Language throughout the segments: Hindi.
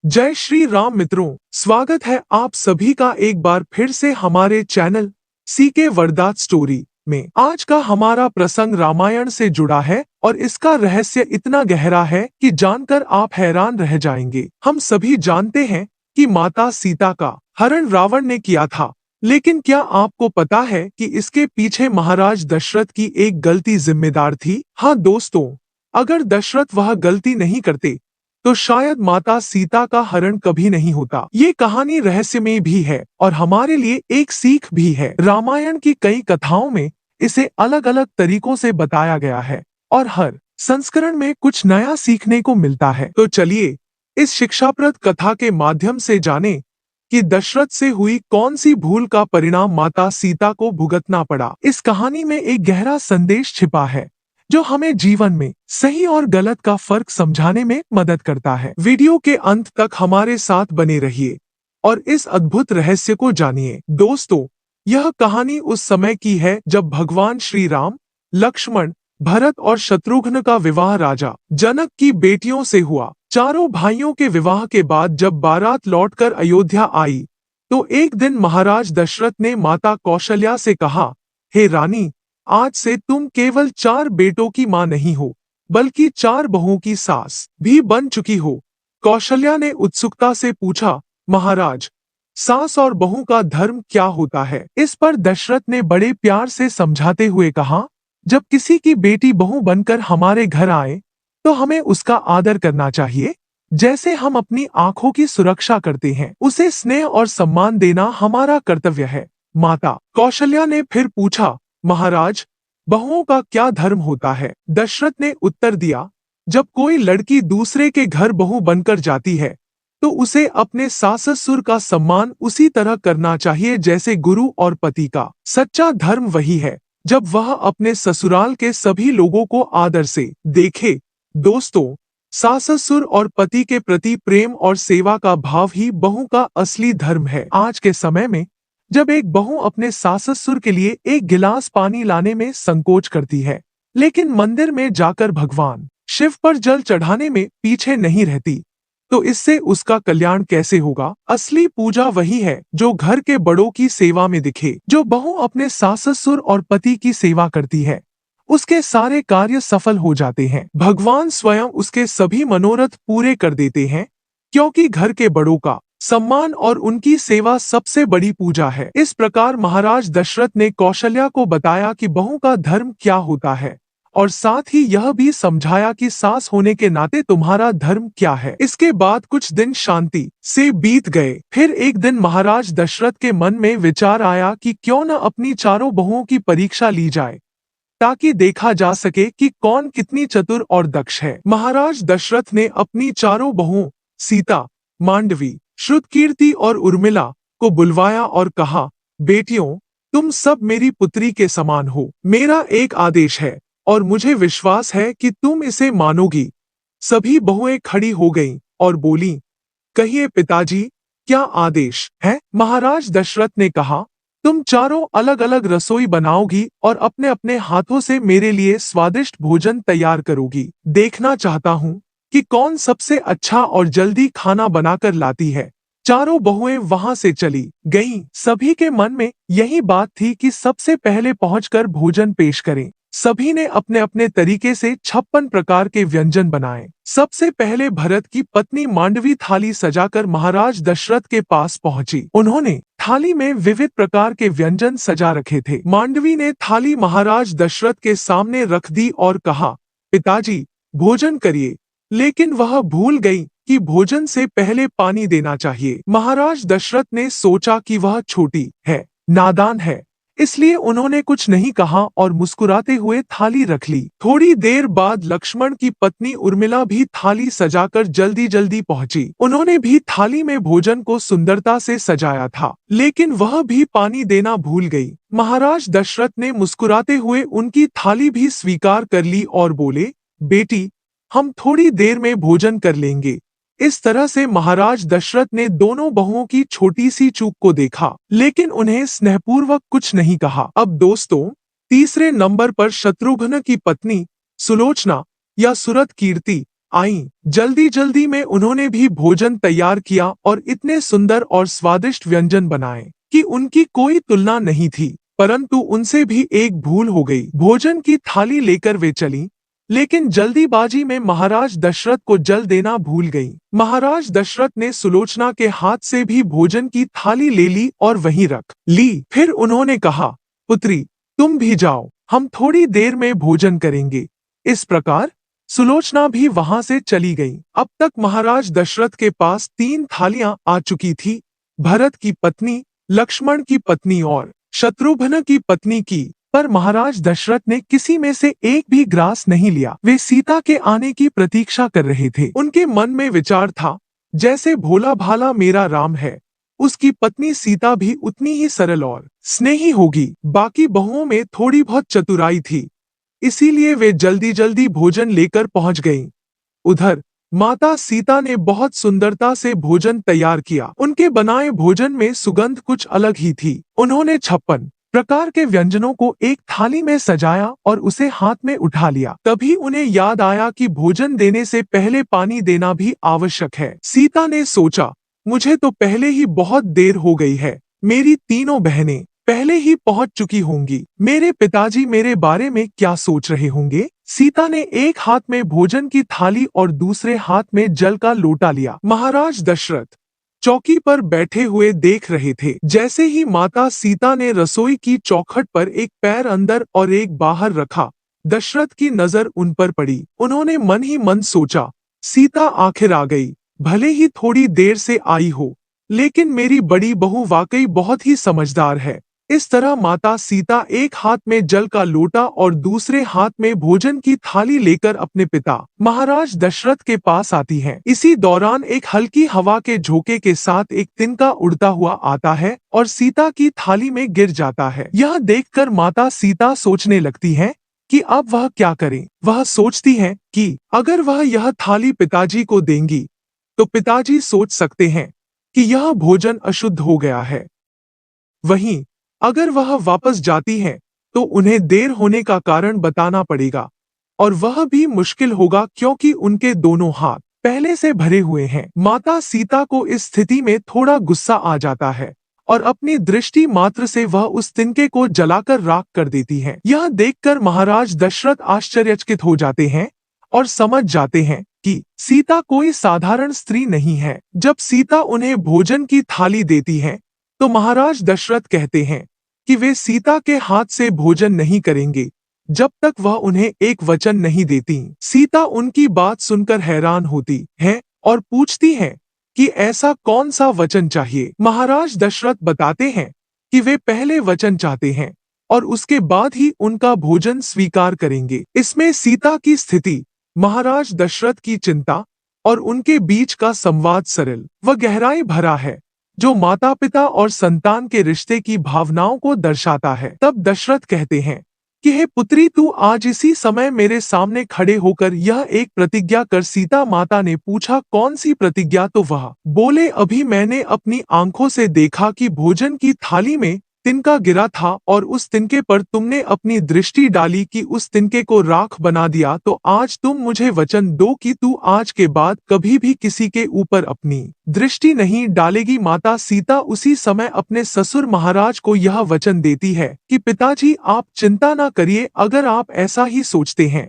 जय श्री राम मित्रों, स्वागत है आप सभी का एक बार फिर से हमारे चैनल सीके वरदात स्टोरी में। आज का हमारा प्रसंग रामायण से जुड़ा है और इसका रहस्य इतना गहरा है कि जानकर आप हैरान रह जाएंगे। हम सभी जानते हैं कि माता सीता का हरण रावण ने किया था, लेकिन क्या आपको पता है कि इसके पीछे महाराज दशरथ की एक गलती जिम्मेदार थी? हाँ दोस्तों, अगर दशरथ वह गलती नहीं करते तो शायद माता सीता का हरण कभी नहीं होता। ये कहानी रहस्यमय भी है और हमारे लिए एक सीख भी है। रामायण की कई कथाओं में इसे अलग अलग तरीकों से बताया गया है और हर संस्करण में कुछ नया सीखने को मिलता है। तो चलिए इस शिक्षाप्रद कथा के माध्यम से जानें कि दशरथ से हुई कौन सी भूल का परिणाम माता सीता को भुगतना पड़ा। इस कहानी में एक गहरा संदेश छिपा है जो हमें जीवन में सही और गलत का फर्क समझाने में मदद करता है। वीडियो के अंत तक हमारे साथ बने रहिए और इस अद्भुत रहस्य को जानिए। दोस्तों, यह कहानी उस समय की है जब भगवान श्री राम, लक्ष्मण, भरत और शत्रुघ्न का विवाह राजा जनक की बेटियों से हुआ। चारों भाइयों के विवाह के बाद जब बारात लौटकर अयोध्या आई तो एक दिन महाराज दशरथ ने माता कौशल्या से कहा, हे रानी, आज से तुम केवल 4 बेटों की मां नहीं हो, बल्कि 4 बहुओं की सास भी बन चुकी हो। कौशल्या ने उत्सुकता से पूछा, महाराज, सास और बहू का धर्म क्या होता है? इस पर दशरथ ने बड़े प्यार से समझाते हुए कहा, जब किसी की बेटी बहू बनकर हमारे घर आए तो हमें उसका आदर करना चाहिए। जैसे हम अपनी आंखों की सुरक्षा करते हैं, उसे स्नेह और सम्मान देना हमारा कर्तव्य है। माता कौशल्या ने फिर पूछा, महाराज, बहुओं का क्या धर्म होता है? दशरथ ने उत्तर दिया, जब कोई लड़की दूसरे के घर बहू बनकर जाती है तो उसे अपने सास ससुर का सम्मान उसी तरह करना चाहिए जैसे गुरु और पति का। सच्चा धर्म वही है जब वह अपने ससुराल के सभी लोगों को आदर से देखे। दोस्तों, सास ससुर और पति के प्रति प्रेम और सेवा का भाव ही बहू का असली धर्म है। आज के समय में जब एक बहू अपने सास ससुर के लिए एक गिलास पानी लाने में संकोच करती है, लेकिन मंदिर में जाकर भगवान शिव पर जल चढ़ाने में पीछे नहीं रहती, तो इससे उसका कल्याण कैसे होगा? असली पूजा वही है जो घर के बड़ों की सेवा में दिखे। जो बहू अपने सास ससुर और पति की सेवा करती है, उसके सारे कार्य सफल हो जाते हैं। भगवान स्वयं उसके सभी मनोरथ पूरे कर देते हैं, क्योंकि घर के बड़ों का सम्मान और उनकी सेवा सबसे बड़ी पूजा है। इस प्रकार महाराज दशरथ ने कौशल्या को बताया कि बहू का धर्म क्या होता है और साथ ही यह भी समझाया कि सास होने के नाते तुम्हारा धर्म क्या है। इसके बाद कुछ दिन शांति से बीत गए। फिर एक दिन महाराज दशरथ के मन में विचार आया कि क्यों न अपनी चारों बहुओं की परीक्षा ली जाए, ताकि देखा जा सके कि कौन कितनी चतुर और दक्ष है। महाराज दशरथ ने अपनी चारों बहुओं सीता, मांडवी, श्रुतकीर्ति और उर्मिला को बुलवाया और कहा, बेटियों, तुम सब मेरी पुत्री के समान हो। मेरा एक आदेश है और मुझे विश्वास है कि तुम इसे मानोगी। सभी बहुएं खड़ी हो गईं और बोलीं, कहिए पिताजी, क्या आदेश है? महाराज दशरथ ने कहा, तुम चारों अलग अलग रसोई बनाओगी और अपने अपने हाथों से मेरे लिए स्वादिष्ट भोजन तैयार करोगी। देखना चाहता हूँ कि कौन सबसे अच्छा और जल्दी खाना बनाकर लाती है। चारों बहुएं वहां से चली गईं। सभी के मन में यही बात थी कि सबसे पहले पहुंचकर भोजन पेश करें। सभी ने अपने अपने तरीके से 56 प्रकार के व्यंजन बनाए। सबसे पहले भरत की पत्नी मांडवी थाली सजाकर महाराज दशरथ के पास पहुंची। उन्होंने थाली में विविध प्रकार के व्यंजन सजा रखे थे। मांडवी ने थाली महाराज दशरथ के सामने रख दी और कहा, पिताजी, भोजन करिए। लेकिन वह भूल गई कि भोजन से पहले पानी देना चाहिए। महाराज दशरथ ने सोचा कि वह छोटी है, नादान है, इसलिए उन्होंने कुछ नहीं कहा और मुस्कुराते हुए थाली रख ली। थोड़ी देर बाद लक्ष्मण की पत्नी उर्मिला भी थाली सजाकर जल्दी जल्दी पहुंची। उन्होंने भी थाली में भोजन को सुंदरता से सजाया था, लेकिन वह भी पानी देना भूल गई। महाराज दशरथ ने मुस्कुराते हुए उनकी थाली भी स्वीकार कर ली और बोले, बेटी, हम थोड़ी देर में भोजन कर लेंगे। इस तरह से महाराज दशरथ ने दोनों बहुओं की छोटी सी चूक को देखा, लेकिन उन्हें स्नेहपूर्वक कुछ नहीं कहा। अब दोस्तों, तीसरे नंबर पर शत्रुघ्न की पत्नी सुलोचना या सुरत कीर्ति आईं। जल्दी जल्दी में उन्होंने भी भोजन तैयार किया और इतने सुंदर और स्वादिष्ट व्यंजन बनाए कि उनकी कोई तुलना नहीं थी। परंतु उनसे भी एक भूल हो गई। भोजन की थाली लेकर वे चलीं, लेकिन जल्दीबाजी में महाराज दशरथ को जल देना भूल गईं। महाराज दशरथ ने सुलोचना के हाथ से भी भोजन की थाली ले ली और वहीं रख ली। फिर उन्होंने कहा, पुत्री, तुम भी जाओ, हम थोड़ी देर में भोजन करेंगे। इस प्रकार सुलोचना भी वहां से चली गई। अब तक महाराज दशरथ के पास 3 थालियां आ चुकी थी। भरत की पत्नी, लक्ष्मण की पत्नी और शत्रुघ्न की पत्नी की। पर महाराज दशरथ ने किसी में से एक भी ग्रास नहीं लिया। वे सीता के आने की प्रतीक्षा कर रहे थे। उनके मन में विचार था, जैसे भोला भाला मेरा राम है, उसकी पत्नी सीता भी उतनी ही सरल और स्नेही होगी। बाकी बहुओं में थोड़ी बहुत चतुराई थी, इसीलिए वे जल्दी जल्दी भोजन लेकर पहुंच गईं। उधर माता सीता ने बहुत सुंदरता से भोजन तैयार किया। उनके बनाए भोजन में सुगंध कुछ अलग ही थी। उन्होंने 56 प्रकार के व्यंजनों को एक थाली में सजाया और उसे हाथ में उठा लिया। तभी उन्हें याद आया कि भोजन देने से पहले पानी देना भी आवश्यक है। सीता ने सोचा, मुझे तो पहले ही बहुत देर हो गई है। मेरी तीनों बहनें पहले ही पहुंच चुकी होंगी। मेरे पिताजी मेरे बारे में क्या सोच रहे होंगे। सीता ने एक हाथ में भोजन की थाली और दूसरे हाथ में जल का लोटा लिया। महाराज दशरथ चौकी पर बैठे हुए देख रहे थे। जैसे ही माता सीता ने रसोई की चौखट पर एक पैर अंदर और एक बाहर रखा, दशरथ की नजर उन पर पड़ी। उन्होंने मन ही मन सोचा, सीता आखिर आ गई। भले ही थोड़ी देर से आई हो, लेकिन मेरी बड़ी बहू वाकई बहुत ही समझदार है। इस तरह माता सीता एक हाथ में जल का लोटा और दूसरे हाथ में भोजन की थाली लेकर अपने पिता महाराज दशरथ के पास आती हैं। इसी दौरान एक हल्की हवा के झोंके के साथ एक तिनका उड़ता हुआ आता है और सीता की थाली में गिर जाता है। यह देखकर माता सीता सोचने लगती है कि अब वह क्या करें। वह सोचती है कि अगर वह यह थाली पिताजी को देंगी तो पिताजी सोच सकते हैं कि यह भोजन अशुद्ध हो गया है। वहीं अगर वह वापस जाती हैं तो उन्हें देर होने का कारण बताना पड़ेगा और वह भी मुश्किल होगा, क्योंकि उनके दोनों हाथ पहले से भरे हुए हैं। माता सीता को इस स्थिति में थोड़ा गुस्सा आ जाता है और अपनी दृष्टि मात्र से वह उस तिनके को जलाकर राख कर देती है। यह देखकर महाराज दशरथ आश्चर्यचकित हो जाते हैं और समझ जाते हैं कि सीता कोई साधारण स्त्री नहीं है। जब सीता उन्हें भोजन की थाली देती है तो महाराज दशरथ कहते हैं कि वे सीता के हाथ से भोजन नहीं करेंगे जब तक वह उन्हें एक वचन नहीं देती। सीता उनकी बात सुनकर हैरान होती है और पूछती है कि ऐसा कौन सा वचन चाहिए। महाराज दशरथ बताते हैं कि वे पहले वचन चाहते हैं और उसके बाद ही उनका भोजन स्वीकार करेंगे। इसमें सीता की स्थिति, महाराज दशरथ की चिंता और उनके बीच का संवाद सरल व गहराई भरा है, जो माता पिता और संतान के रिश्ते की भावनाओं को दर्शाता है। तब दशरथ कहते हैं कि हे पुत्री, तू आज इसी समय मेरे सामने खड़े होकर यह एक प्रतिज्ञा कर। सीता माता ने पूछा, कौन सी प्रतिज्ञा? तो वह बोले, अभी मैंने अपनी आंखों से देखा कि भोजन की थाली में तिनका गिरा था और उस तिनके पर तुमने अपनी दृष्टि डाली कि उस तिनके को राख बना दिया। तो आज तुम मुझे वचन दो कि तू आज के बाद कभी भी किसी के ऊपर अपनी दृष्टि नहीं डालेगी। माता सीता उसी समय अपने ससुर महाराज को यह वचन देती है कि पिताजी, आप चिंता न करिए। अगर आप ऐसा ही सोचते हैं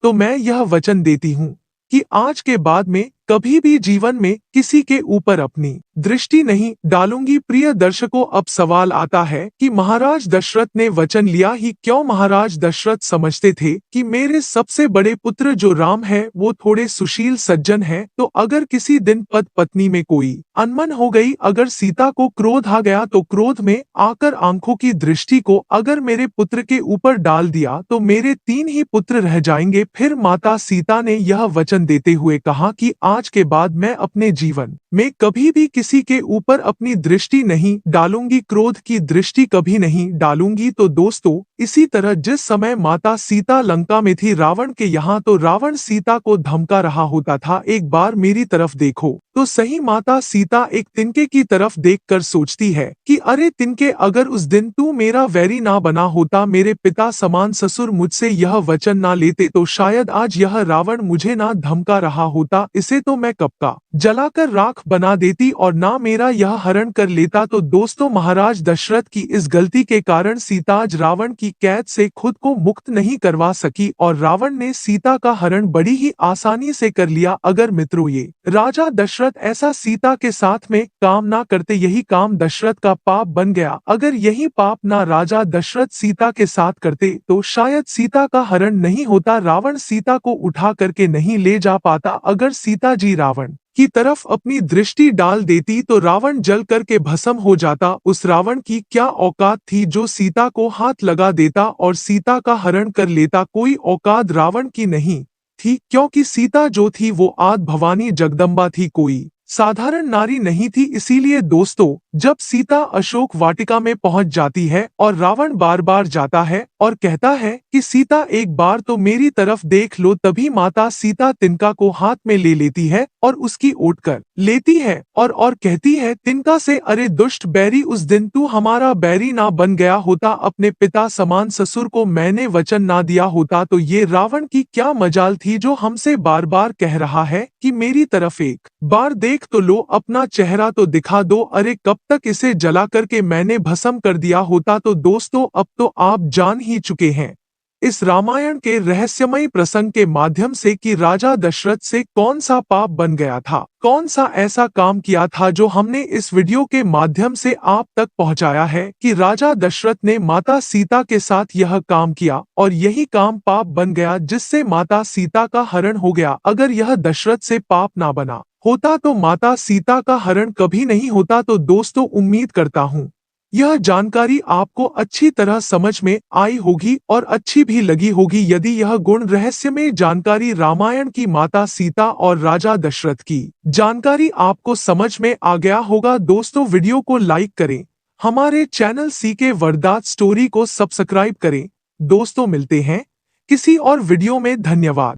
तो मैं यह वचन देती हूँ कि आज के बाद में कभी भी जीवन में किसी के ऊपर अपनी दृष्टि नहीं डालूंगी। प्रिय दर्शकों, अब सवाल आता है कि महाराज दशरथ ने वचन लिया ही क्यों? महाराज दशरथ समझते थे कि मेरे सबसे बड़े पुत्र जो राम है वो थोड़े सुशील सज्जन हैं, तो अगर किसी दिन पद पत्नी में कोई अनबन हो गई, अगर सीता को क्रोध आ गया तो क्रोध में आकर आंखों की दृष्टि को अगर मेरे पुत्र के ऊपर डाल दिया तो मेरे 3 ही पुत्र रह जाएंगे। फिर माता सीता ने यह वचन देते हुए कहा कि आज के बाद मैं अपने जीवन में कभी भी किसी के ऊपर अपनी दृष्टि नहीं डालूंगी, क्रोध की दृष्टि कभी नहीं डालूंगी। तो दोस्तों, इसी तरह जिस समय माता सीता लंका में थी रावण के यहाँ, तो रावण सीता को धमका रहा होता था, एक बार मेरी तरफ देखो। तो सही माता सीता एक तिनके की तरफ देखकर सोचती है कि अरे तिनके, अगर उस दिन तू मेरा वैरी ना बना होता, मेरे पिता समान ससुर मुझसे यह वचन ना लेते, तो शायद आज यह रावण मुझे ना धमका रहा होता, इसे तो मैं कब का जलाकर राख बना देती और ना मेरा यह हरण कर लेता। तो दोस्तों, महाराज दशरथ की इस गलती के कारण सीता आज रावण की कैद से खुद को मुक्त नहीं करवा सकी और रावण ने सीता का हरण बड़ी ही आसानी से कर लिया। अगर मित्रों ये राजा दशरथ ऐसा सीता के साथ में काम ना करते, यही काम दशरथ का पाप बन गया। अगर यही पाप ना राजा दशरथ सीता के साथ करते, तो शायद सीता का हरण नहीं होता, रावण सीता को उठा करके नहीं ले जा पाता। अगर सीता जी रावण की तरफ अपनी दृष्टि डाल देती, तो रावण जल करके भस्म हो जाता। उस रावण की क्या औकात थी जो सीता को हाथ लगा देता और सीता का हरण कर लेता? कोई औकात रावण की नहीं थी, क्योंकि सीता जो थी वो आद भवानी जगदम्बा थी, कोई साधारण नारी नहीं थी। इसीलिए दोस्तों, जब सीता अशोक वाटिका में पहुंच जाती है और रावण बार बार जाता है और कहता है कि सीता एक बार तो मेरी तरफ देख लो, तभी माता सीता तिनका को हाथ में ले लेती है और उसकी ओट कर लेती है और कहती है तिनका से, अरे दुष्ट बैरी, उस दिन तू हमारा बैरी ना बन गया होता, अपने पिता समान ससुर को मैंने वचन ना दिया होता। तो ये रावण की क्या मजाल थी जो हमसे बार बार कह रहा है कि मेरी तरफ एक बार देख तो लो, अपना चेहरा तो दिखा दो, अरे कब तक इसे जला करके मैंने भस्म कर दिया होता। तो दोस्तों, अब तो आप जान ही चुके हैं इस रामायण के रहस्यमयी प्रसंग के माध्यम से कि राजा दशरथ से कौन सा पाप बन गया था, कौन सा ऐसा काम किया था जो हमने इस वीडियो के माध्यम से आप तक पहुंचाया है कि राजा दशरथ ने माता सीता के साथ यह काम किया और यही काम पाप बन गया, जिससे माता सीता का हरण हो गया। अगर यह दशरथ से पाप ना बना होता तो माता सीता का हरण कभी नहीं होता। तो दोस्तों, उम्मीद करता हूँ यह जानकारी आपको अच्छी तरह समझ में आई होगी और अच्छी भी लगी होगी। यदि यह गुण रहस्यमय जानकारी रामायण की माता सीता और राजा दशरथ की जानकारी आपको समझ में आ गया होगा, दोस्तों वीडियो को लाइक करें, हमारे चैनल सीके वरदात स्टोरी को सब्सक्राइब करें। दोस्तों, मिलते हैं किसी और वीडियो में। धन्यवाद।